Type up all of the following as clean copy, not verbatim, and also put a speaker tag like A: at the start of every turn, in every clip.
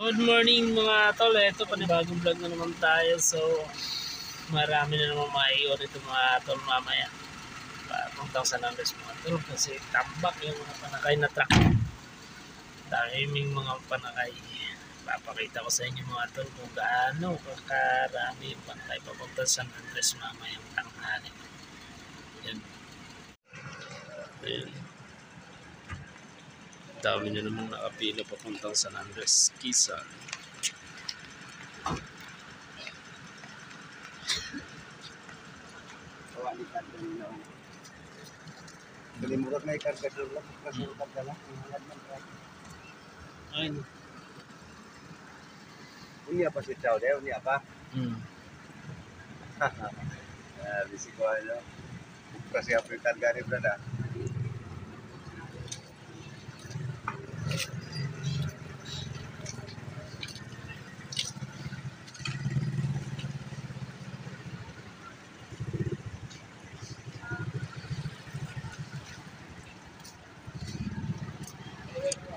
A: Good morning mga tol, ito panibagong vlog na naman tayo. So marami na naman maiwan ito mga tol mamaya. Papuntang San Andres mga tol kasi tambak yung mga panakay na truck. Daming mga panakay. Papakita ko sa inyo mga tol kung gaano karami yung panakay papuntang San Andres mamayang tanghali. Yan. Ayan. Dami na naman nakapila papuntang San Andres, Quezon.
B: Kalimutan na ikargador lang, kasulkat ka lang.
A: Ayun.
B: Unya pa si Chow deh, unya pa.
A: Hmm.
B: Bisi ko ano. Kasi African gari brada.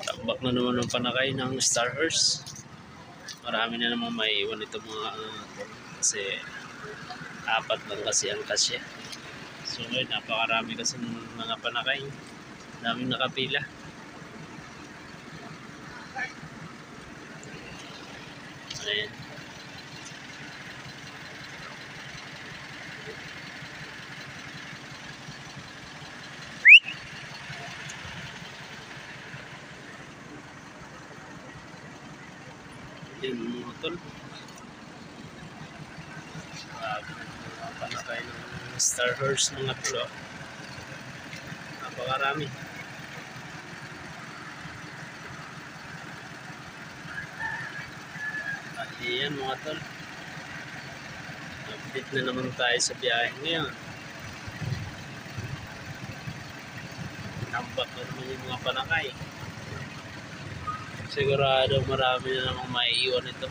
A: Tambak na naman ang panakay ng Star Hearse. Marami na naman maiwan ito mga kasi apat lang kasi ang kasya. So ngayon napakarami kasi ng mga panakay. Daming nakapila. Ayan. Yan mga tol. Panakay ng Star Hearse mga tol. Napakarami. Ayan mga tol. Update na naman tayo sa biyahe ngayon. Tambak na naman yung mga panakay. Sigurado marami na namang maiiwan ito.